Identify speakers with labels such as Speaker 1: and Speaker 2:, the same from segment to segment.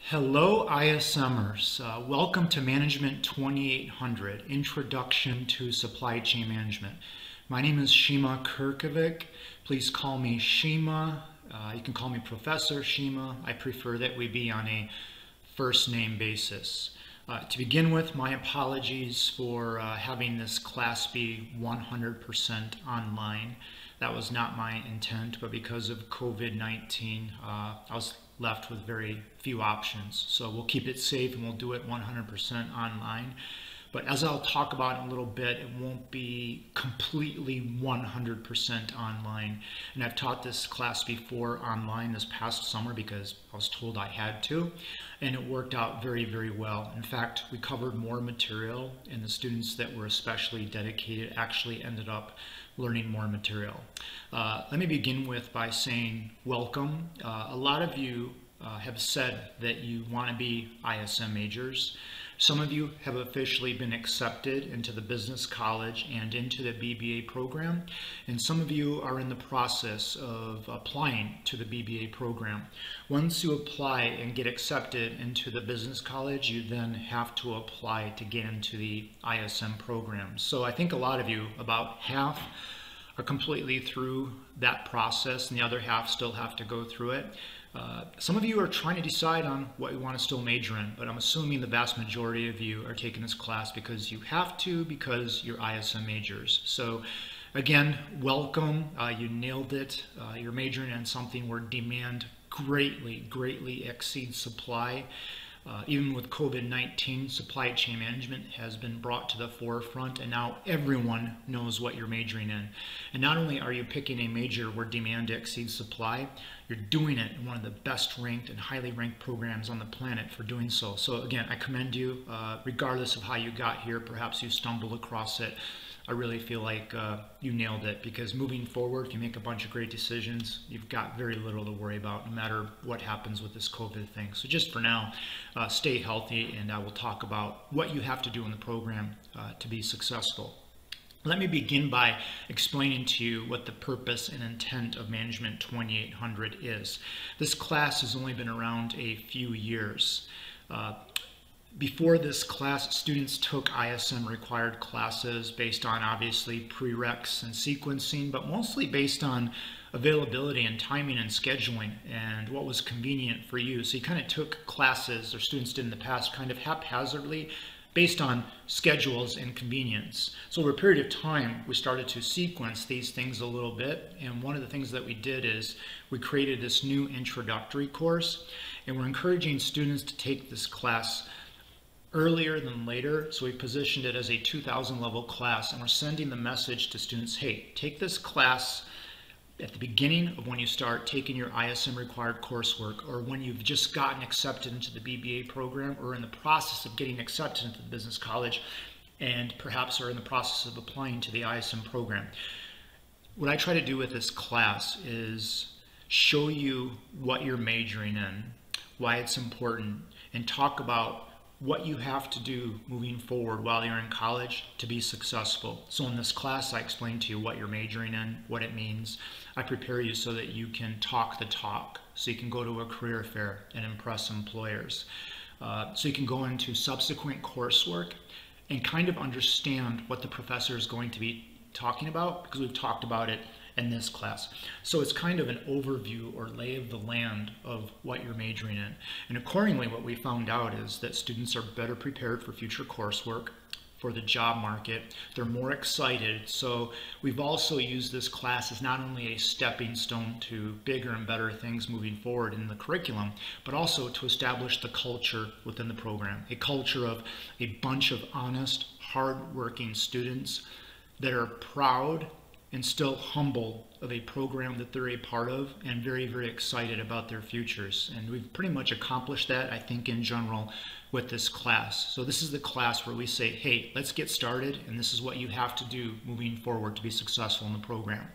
Speaker 1: Hello ISMers, welcome to Management 2800, Introduction to Supply Chain Management. My name is Shima Kirkovic. Please call me Shima. You can call me Professor Shima. I prefer that we be on a first name basis. To begin with, my apologies for having this class be 100% online. That was not my intent, but because of COVID-19, I was left with very few options. So we'll keep it safe and we'll do it 100% online. But as I'll talk about in a little bit, it won't be completely 100% online. And I've taught this class before online this past summer because I was told I had to, and it worked out very, very well. In fact, we covered more material, and the students that were especially dedicated actually ended up learning more material. Let me begin by saying welcome. A lot of you have said that you want to be ISM majors. Some of you have officially been accepted into the business college and into the BBA program, and some of you are in the process of applying to the BBA program. Once you apply and get accepted into the business college, you then have to apply to get into the ISM program. So I think a lot of you, about half, are completely through that process, and the other half still have to go through it. Some of you are trying to decide on what you want to still major in, but I'm assuming the vast majority of you are taking this class because you have to, because you're ISM majors. So again, welcome. You nailed it. You're majoring in something where demand greatly exceeds supply. Even with COVID-19, supply chain management has been brought to the forefront, and now everyone knows what you're majoring in. And not only are you picking a major where demand exceeds supply, you're doing it in one of the best ranked and highly ranked programs on the planet for doing so. So again, I commend you, regardless of how you got here. Perhaps you stumbled across it. I really feel like you nailed it, because moving forward, if you make a bunch of great decisions, you've got very little to worry about, no matter what happens with this COVID thing. So just for now, stay healthy, and I will talk about what you have to do in the program to be successful. Let me begin by explaining to you what the purpose and intent of Management 2800 is. This class has only been around a few years. Before this class, students took ISM required classes based on obviously prereqs and sequencing, but mostly based on availability and timing and scheduling and what was convenient for you. So you kind of took classes, or students did in the past, kind of haphazardly based on schedules and convenience. So over a period of time, we started to sequence these things a little bit. And one of the things that we did is we created this new introductory course, and we're encouraging students to take this class earlier than later. So we positioned it as a 2000 level class, and we're sending the message to students, hey, take this class at the beginning of when you start taking your ISM required coursework, or when you've just gotten accepted into the BBA program, or in the process of getting accepted into the business college, and perhaps are in the process of applying to the ISM program. What I try to do with this class is show you what you're majoring in, why it's important, and talk about what you have to do moving forward while you're in college to be successful. So in this class, I explain to you what you're majoring in, what it means. I prepare you so that you can talk the talk, so you can go to a career fair and impress employers. So you can go into subsequent coursework and kind of understand what the professor is going to be talking about, because we've talked about it in this class. So it's kind of an overview or lay of the land of what you're majoring in. And accordingly, what we found out is that students are better prepared for future coursework, for the job market. They're more excited. So we've also used this class as not only a stepping stone to bigger and better things moving forward in the curriculum, but also to establish the culture within the program, a culture of a bunch of honest, hardworking students that are proud and still humble of a program that they're a part of, and very excited about their futures. And we've pretty much accomplished that, I think, in general with this class. So this is the class where we say, hey, let's get started, and this is what you have to do moving forward to be successful in the program.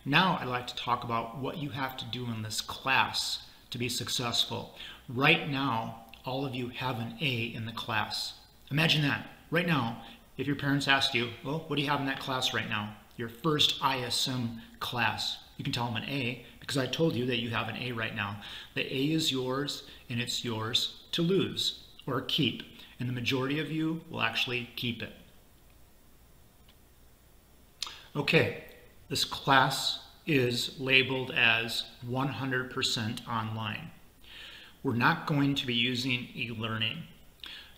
Speaker 1: Now I'd like to talk about what you have to do in this class to be successful. Right now, all of you have an A in the class. Imagine that. Right now, if your parents ask you, well, what do you have in that class right now? Your first ISM class. You can tell them an A because I told you that you have an A right now. The A is yours, and it's yours to lose or keep, and the majority of you will actually keep it. Okay, this class is labeled as 100% online. We're not going to be using e-learning.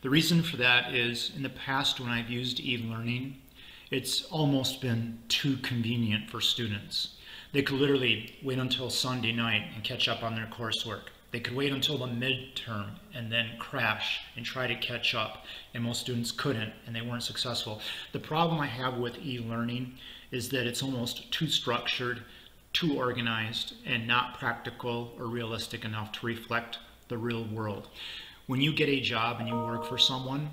Speaker 1: The reason for that is in the past when I've used e-learning, it's almost been too convenient for students. They could literally wait until Sunday night and catch up on their coursework. They could wait until the midterm and then crash and try to catch up, and most students couldn't and they weren't successful. The problem I have with e-learning is that it's almost too structured, too organized, and not practical or realistic enough to reflect the real world. When you get a job and you work for someone,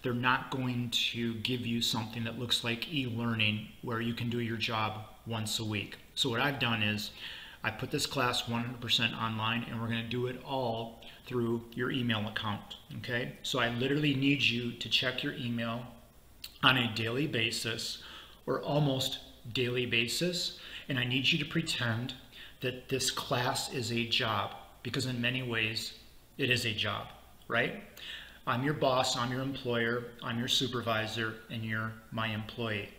Speaker 1: they're not going to give you something that looks like e-learning where you can do your job once a week. So what I've done is I put this class 100% online, and we're going to do it all through your email account. Okay, so I literally need you to check your email on a daily basis or almost daily basis, and I need you to pretend that this class is a job, because in many ways it is a job, right? I'm your boss, I'm your employer, I'm your supervisor, and you're my employee.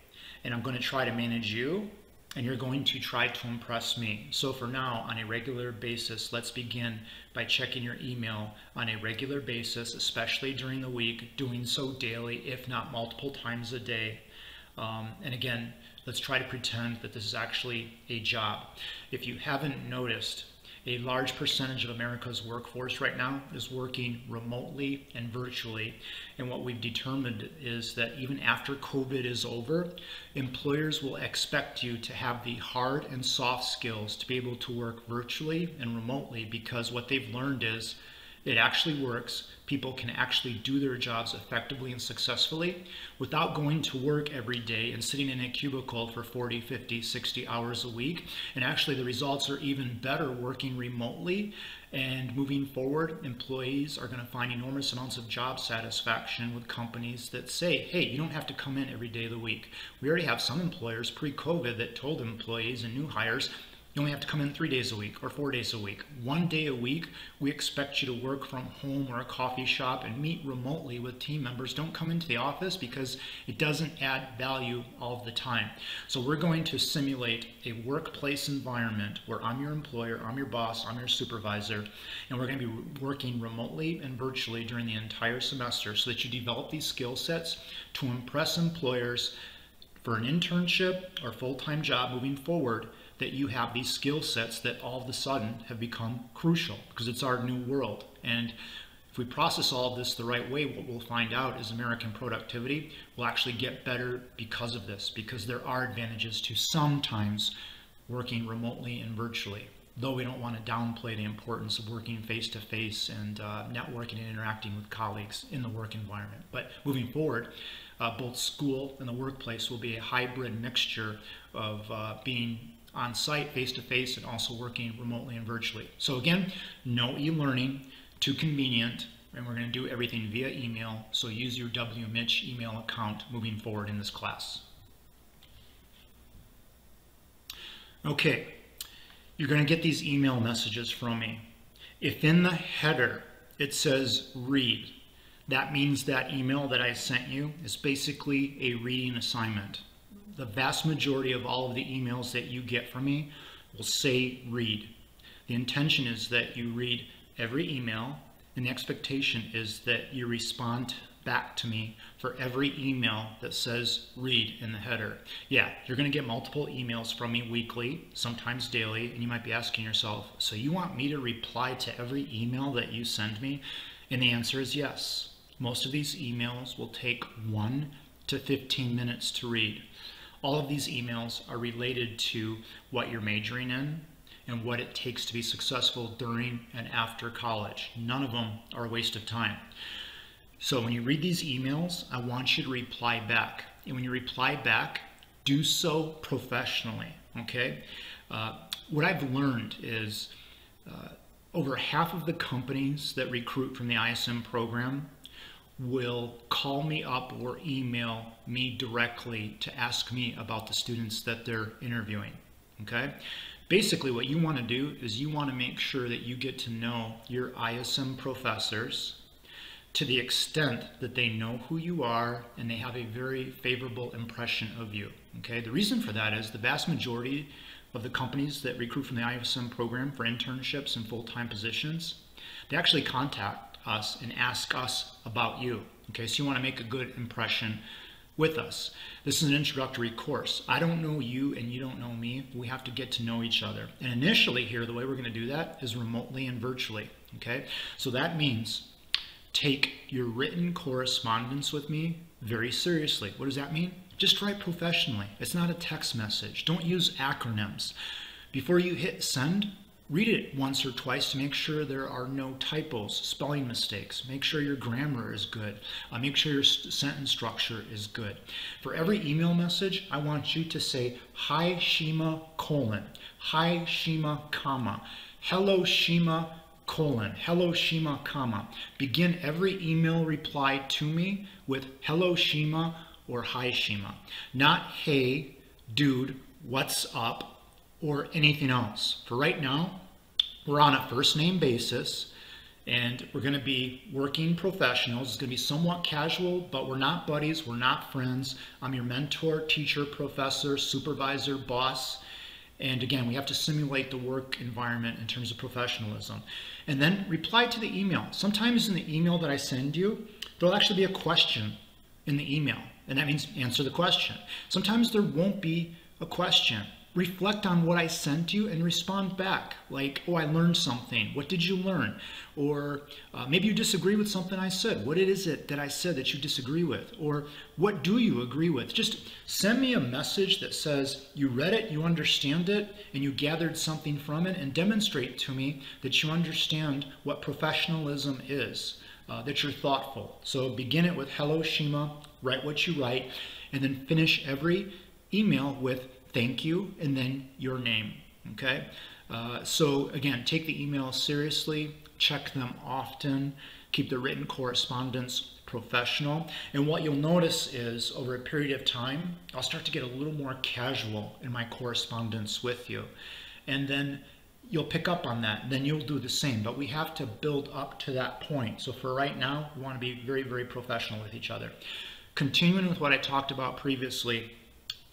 Speaker 1: And I'm going to try to manage you, and you're going to try to impress me. So for now, on a regular basis, let's begin by checking your email on a regular basis, especially during the week, doing so daily, if not multiple times a day. And again, let's try to pretend that this is actually a job. If you haven't noticed, a large percentage of America's workforce right now is working remotely and virtually. And what we've determined is that even after COVID is over, employers will expect you to have the hard and soft skills to be able to work virtually and remotely, because what they've learned is it actually works. People can actually do their jobs effectively and successfully without going to work every day and sitting in a cubicle for 40, 50, 60 hours a week. And actually the results are even better working remotely. And moving forward, employees are going to find enormous amounts of job satisfaction with companies that say, hey, you don't have to come in every day of the week. We already have some employers pre-COVID that told employees and new hires, you only have to come in 3 days a week or 4 days a week. 1 day a week, we expect you to work from home or a coffee shop and meet remotely with team members. Don't come into the office because it doesn't add value all of the time. So we're going to simulate a workplace environment where I'm your employer, I'm your boss, I'm your supervisor, and we're going to be working remotely and virtually during the entire semester so that you develop these skill sets to impress employers for an internship or full-time job moving forward, that you have these skill sets that all of a sudden have become crucial because it's our new world. And if we process all of this the right way, what we'll find out is American productivity will actually get better because of this, because there are advantages to sometimes working remotely and virtually, though we don't want to downplay the importance of working face-to-face and networking and interacting with colleagues in the work environment. But moving forward, both school and the workplace will be a hybrid mixture of being on site, face-to-face, and also working remotely and virtually. So again, no e-learning, too convenient, and we're going to do everything via email, so use your WMitch email account moving forward in this class. Okay, you're going to get these email messages from me. If in the header it says read, that means that email that I sent you is basically a reading assignment. The vast majority of all of the emails that you get from me will say read. The intention is that you read every email, and the expectation is that you respond back to me for every email that says read in the header. Yeah, you're going to get multiple emails from me weekly, sometimes daily, and you might be asking yourself, so you want me to reply to every email that you send me? And the answer is yes. Most of these emails will take 1 to 15 minutes to read. All of these emails are related to what you're majoring in and what it takes to be successful during and after college. None of them are a waste of time. So when you read these emails, I want you to reply back. And when you reply back, do so professionally, okay? What I've learned is over half of the companies that recruit from the ISM program will call me up or email me directly to ask me about the students that they're interviewing, okay? Basically, what you want to do is you want to make sure that you get to know your ISM professors to the extent that they know who you are and they have a very favorable impression of you. Okay, the reason for that is the vast majority of the companies that recruit from the ISM program for internships and full-time positions, they actually contact us and ask us about you. Okay, so you want to make a good impression with us. This is an introductory course. I don't know you and you don't know me. We have to get to know each other. And initially here, the way we're going to do that is remotely and virtually. Okay, so that means take your written correspondence with me very seriously. What does that mean? Just write professionally. It's not a text message. Don't use acronyms. Before you hit send, read it once or twice to make sure there are no typos, spelling mistakes. Make sure your grammar is good. Make sure your sentence structure is good. For every email message, I want you to say, hi Shima, colon, hi Shima, comma, hello Shima, colon, hello Shima, comma. Begin every email reply to me with hello Shima or hi Shima. Not hey, dude, what's up, or anything else. For right now, we're on a first name basis and we're going to be working professionals. It's going to be somewhat casual, but we're not buddies, we're not friends. I'm your mentor, teacher, professor, supervisor, boss. And again, we have to simulate the work environment in terms of professionalism. And then reply to the email. Sometimes in the email that I send you, there'll actually be a question in the email, and that means answer the question. Sometimes there won't be a question. Reflect on what I sent you and respond back. Like, oh, I learned something. What did you learn? Or maybe you disagree with something I said. What is it that I said that you disagree with? Or what do you agree with? Just send me a message that says you read it, you understand it, and you gathered something from it, and demonstrate to me that you understand what professionalism is, that you're thoughtful. So begin it with hello Shima, write what you write, and then finish every email with thank you, and then your name, okay? So again, take the emails seriously, check them often, keep the written correspondence professional. And what you'll notice is over a period of time, I'll start to get a little more casual in my correspondence with you. And then you'll pick up on that, and then you'll do the same. But we have to build up to that point. So for right now, we want to be very, very professional with each other. Continuing with what I talked about previously,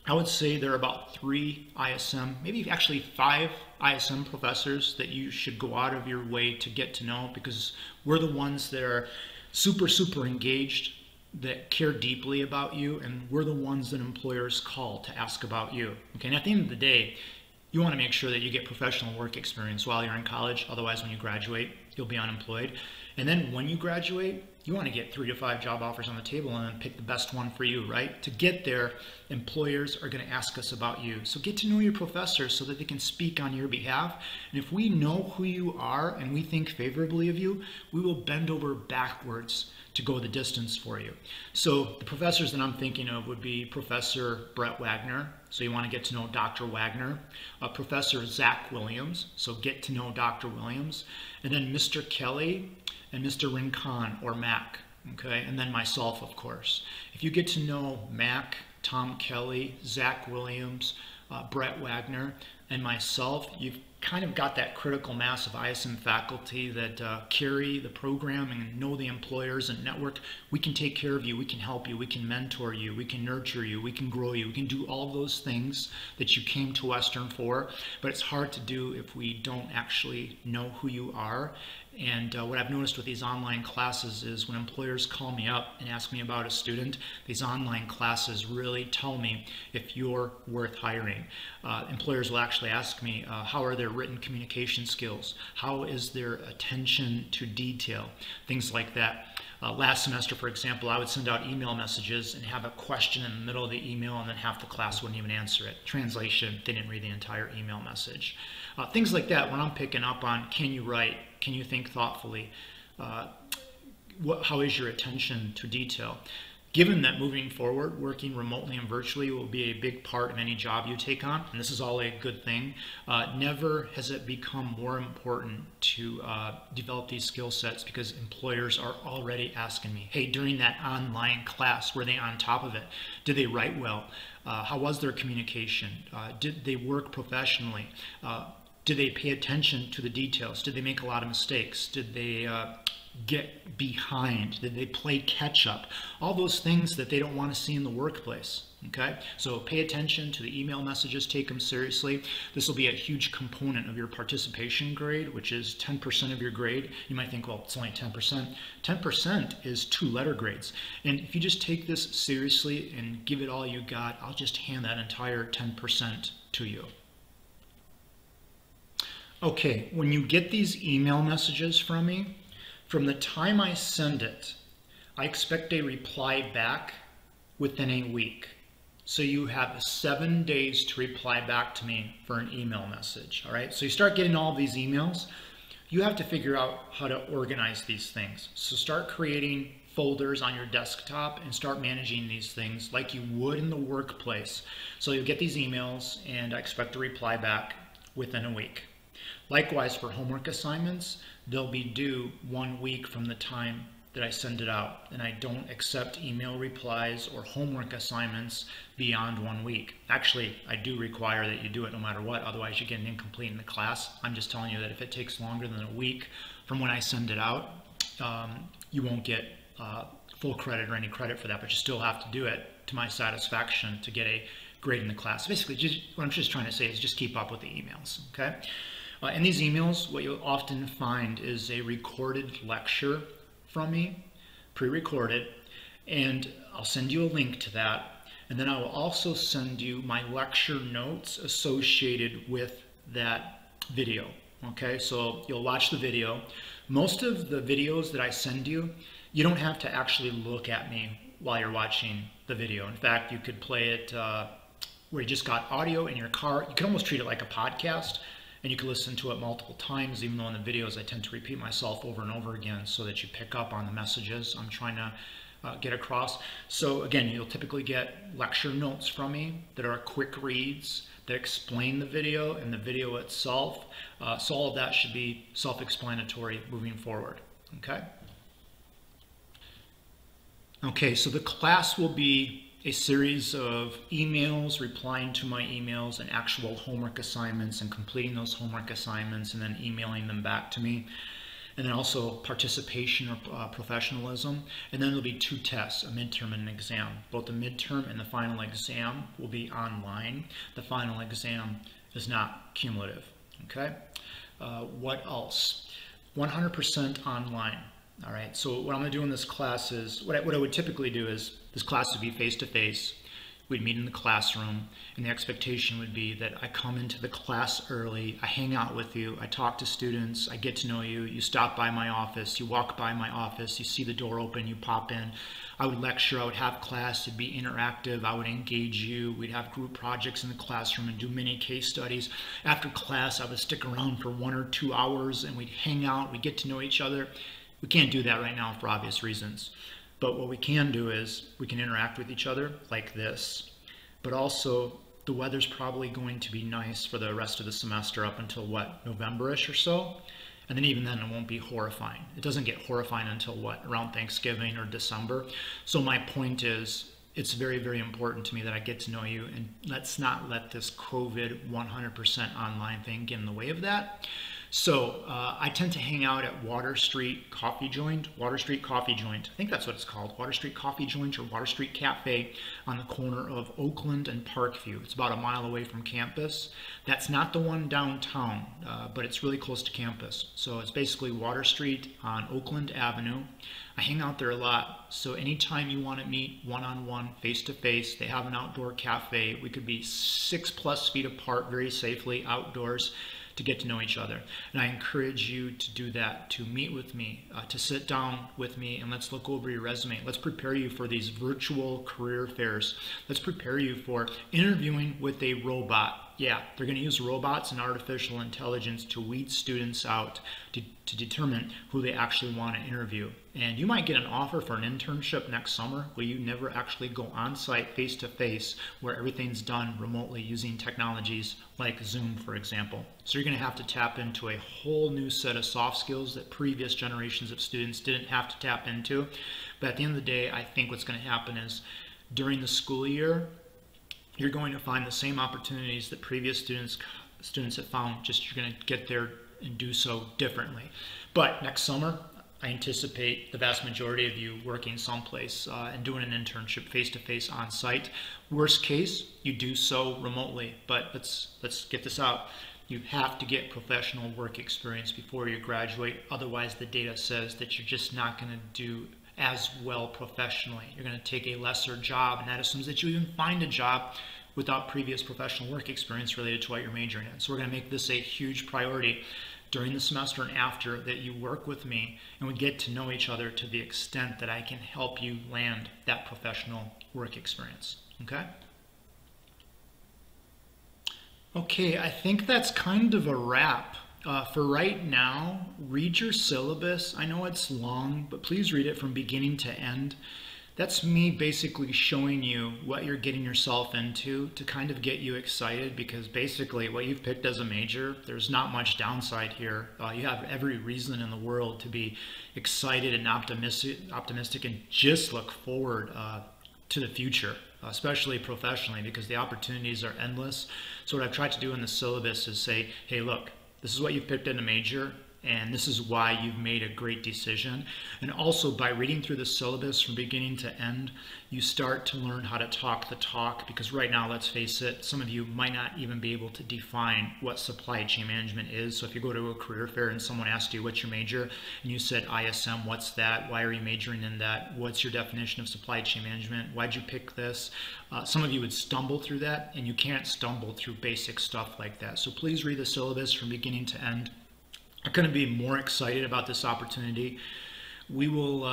Speaker 1: I would say there are about 3 ISM, maybe actually 5 ISM professors that you should go out of your way to get to know, because we're the ones that are super, super engaged, that care deeply about you, and we're the ones that employers call to ask about you. Okay, and at the end of the day, you want to make sure that you get professional work experience while you're in college. Otherwise, when you graduate, you'll be unemployed. And then when you graduate, you want to get 3 to 5 job offers on the table and then pick the best one for you, right? To get there, employers are going to ask us about you. So get to know your professors so that they can speak on your behalf. And if we know who you are and we think favorably of you, we will bend over backwards to go the distance for you. So the professors that I'm thinking of would be Professor Brett Wagner. So you want to get to know Dr. Wagner. Professor Zach Williams. So get to know Dr. Williams. And then Mr. Kelly and Mr. Rincon, or Mac, okay? And then myself, of course. If you get to know Mac, Tom Kelly, Zach Williams, Brett Wagner, and myself, you've kind of got that critical mass of ISM faculty that carry the program and know the employers and network. We can take care of you, we can help you, we can mentor you, we can nurture you, we can grow you, we can do all those things that you came to Western for, but it's hard to do if we don't actually know who you are. And what I've noticed with these online classes is when employers call me up and ask me about a student, these online classes really tell me if you're worth hiring. Employers will actually ask me, how are their written communication skills? How is their attention to detail? Things like that. Last semester, for example, I would send out email messages and have a question in the middle of the email, and then half the class wouldn't even answer it. Translation, they didn't read the entire email message. Things like that, when I'm picking up on, can you write? Can you think thoughtfully? How is your attention to detail? Given that moving forward, working remotely and virtually will be a big part of any job you take on, and this is all a good thing, never has it become more important to develop these skill sets, because employers are already asking me, hey, during that online class, were they on top of it? Did they write well? How was their communication? Did they work professionally? Did they pay attention to the details? Did they make a lot of mistakes? Did they get behind? Did they play catch up? All those things that they don't want to see in the workplace. Okay, so pay attention to the email messages, take them seriously. This will be a huge component of your participation grade, which is 10% of your grade. You might think, well, it's only 10%. 10% is 2 letter grades. And if you just take this seriously and give it all you got, I'll just hand that entire 10% to you. Okay, when you get these email messages from me, from the time I send it, I expect a reply back within a week. So you have 7 days to reply back to me for an email message, all right? So you start getting all these emails, you have to figure out how to organize these things. So start creating folders on your desktop and start managing these things like you would in the workplace. So you'll get these emails and I expect a reply back within a week. Likewise, for homework assignments, they'll be due 1 week from the time that I send it out, and I don't accept email replies or homework assignments beyond 1 week. Actually, I do require that you do it no matter what, otherwise you get an incomplete in the class. I'm just telling you that if it takes longer than a week from when I send it out, you won't get full credit or any credit for that, but you still have to do it to my satisfaction to get a grade in the class. Basically, what I'm just trying to say is just keep up with the emails, okay? In these emails, what you'll often find is a recorded lecture from me, pre-recorded, and I'll send you a link to that. And then I will also send you my lecture notes associated with that video. Okay, so you'll watch the video. Most of the videos that I send you, you don't have to actually look at me while you're watching the video. In fact, you could play it where you just got audio in your car. You can almost treat it like a podcast. And you can listen to it multiple times, even though in the videos I tend to repeat myself over and over again so that you pick up on the messages I'm trying to get across. So again, you'll typically get lecture notes from me that are quick reads that explain the video and the video itself. So all of that should be self-explanatory moving forward, okay? Okay, so the class will be a series of emails, replying to my emails, and actual homework assignments, and completing those homework assignments, and then emailing them back to me. And then also participation or professionalism. And then there'll be 2 tests, a midterm and an exam. Both the midterm and the final exam will be online. The final exam is not cumulative, okay? What else? 100% online. All right, so what I'm gonna do in this class is, what I would typically do is, this class would be face-to-face. We'd meet in the classroom, and the expectation would be that I come into the class early, I hang out with you, I talk to students, I get to know you, you stop by my office, you walk by my office, you see the door open, you pop in. I would lecture, I would have class, it'd be interactive, I would engage you, we'd have group projects in the classroom and do mini case studies. After class, I would stick around for 1 or 2 hours and we'd hang out, we'd get to know each other. We can't do that right now for obvious reasons. But what we can do is we can interact with each other like this, but also the weather's probably going to be nice for the rest of the semester up until what, November-ish or so? And then even then it won't be horrifying. It doesn't get horrifying until what, around Thanksgiving or December. So my point is, it's very, very important to me that I get to know you, and let's not let this COVID 100% online thing get in the way of that. So I tend to hang out at Water Street Coffee Joint. I think that's what it's called, Water Street Coffee Joint or Water Street Cafe on the corner of Oakland and Parkview. It's about a mile away from campus. That's not the one downtown, but it's really close to campus. So it's basically Water Street on Oakland Avenue. I hang out there a lot, so anytime you want to meet one-on-one, face-to-face, they have an outdoor cafe. We could be 6+ feet apart very safely outdoors to get to know each other. And I encourage you to do that, to meet with me, to sit down with me, and let's look over your resume. Let's prepare you for these virtual career fairs. Let's prepare you for interviewing with a robot. yeah, they're going to use robots and artificial intelligence to weed students out to determine who they actually want to interview. And you might get an offer for an internship next summer where you never actually go on site face to face, where everything's done remotely using technologies like Zoom, for example. So you're going to have to tap into a whole new set of soft skills that previous generations of students didn't have to tap into. But at the end of the day, I think what's going to happen is during the school year, you're going to find the same opportunities that previous students have found, just you're going to get there and do so differently. But next summer, I anticipate the vast majority of you working someplace and doing an internship face-to-face on site. Worst case, you do so remotely, but let's get this out. You have to get professional work experience before you graduate. Otherwise, the data says that you're just not going to do as well professionally. You're going to take a lesser job, and that assumes that you even find a job without previous professional work experience related to what you're majoring in. So we're going to make this a huge priority during the semester and after, that you work with me and we get to know each other to the extent that I can help you land that professional work experience. Okay? Okay, I think that's kind of a wrap. For right now, read your syllabus. I know it's long, but please read it from beginning to end. That's me basically showing you what you're getting yourself into to kind of get you excited, because basically what you've picked as a major, there's not much downside here. You have every reason in the world to be excited and optimistic and just look forward to the future, especially professionally, because the opportunities are endless. So what I've tried to do in the syllabus is say, hey, look, this is what you've picked in a major, and this is why you've made a great decision. And also, by reading through the syllabus from beginning to end, you start to learn how to talk the talk, because right now, let's face it, some of you might not even be able to define what supply chain management is. So if you go to a career fair and someone asks you what's your major, and you said ISM, what's that? Why are you majoring in that? What's your definition of supply chain management? Why'd you pick this? Some of you would stumble through that, and you can't stumble through basic stuff like that. So please read the syllabus from beginning to end. I couldn't be more excited about this opportunity. We will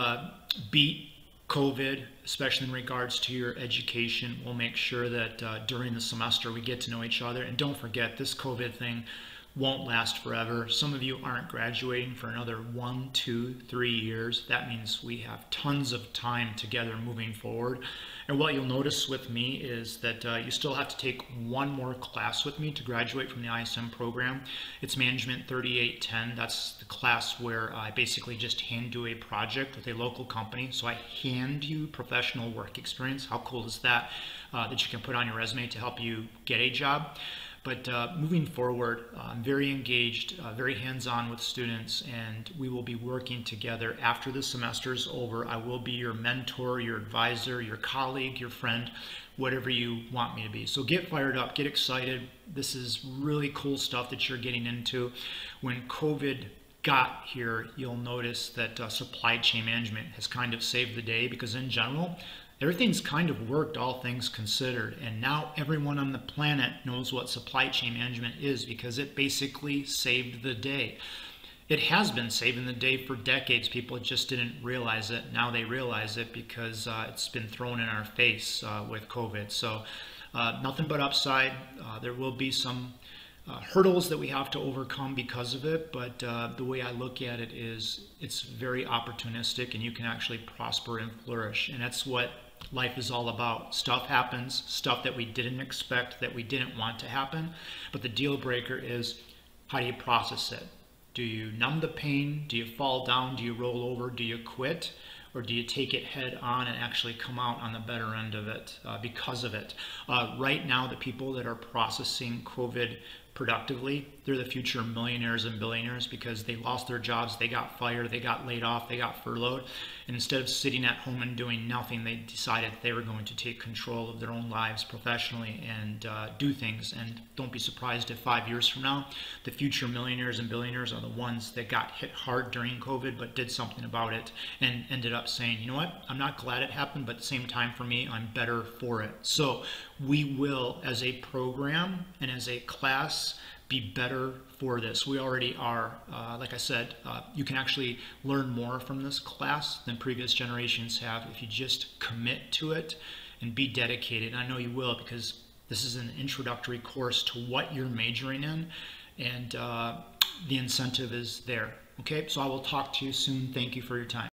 Speaker 1: beat COVID, especially in regards to your education. We'll make sure that during the semester we get to know each other. And don't forget, this COVID thing won't last forever. Some of you aren't graduating for another 1, 2, 3 years. That means we have tons of time together moving forward. And what you'll notice with me is that you still have to take one more class with me to graduate from the ISM program. It's Management 3810. That's the class where I basically just hand you a project with a local company. So I hand you professional work experience. How cool is that? That you can put on your resume to help you get a job. But moving forward, I'm very engaged, very hands-on with students, and we will be working together after the semester is over. I will be your mentor, your advisor, your colleague, your friend, whatever you want me to be. So get fired up, get excited. This is really cool stuff that you're getting into. When COVID got here, you'll notice that supply chain management has kind of saved the day, because in general, everything's kind of worked, all things considered, and now everyone on the planet knows what supply chain management is, because it basically saved the day. It has been saving the day for decades. People just didn't realize it. Now they realize it because it's been thrown in our face with COVID. So nothing but upside. There will be some hurdles that we have to overcome because of it, but the way I look at it is it's very opportunistic, and you can actually prosper and flourish. And that's what life is all about. Stuff happens, stuff that we didn't expect, that we didn't want to happen, but the deal breaker is, how do you process it? Do you numb the pain? Do you fall down? Do you roll over? Do you quit? Or do you take it head on and actually come out on the better end of it because of it? Right now, the people that are processing COVID productively, they're the future millionaires and billionaires, because they lost their jobs, they got fired, they got laid off, they got furloughed. And instead of sitting at home and doing nothing, they decided they were going to take control of their own lives professionally and do things. And don't be surprised if 5 years from now, the future millionaires and billionaires are the ones that got hit hard during COVID but did something about it and ended up saying, you know what, I'm not glad it happened, but at the same time, for me, I'm better for it. So we will, as a program and as a class, be better for this. We already are. Like I said, you can actually learn more from this class than previous generations have if you just commit to it and be dedicated. And I know you will, because This is an introductory course to what you're majoring in, and the incentive is there. Okay, so I will talk to you soon. Thank you for your time.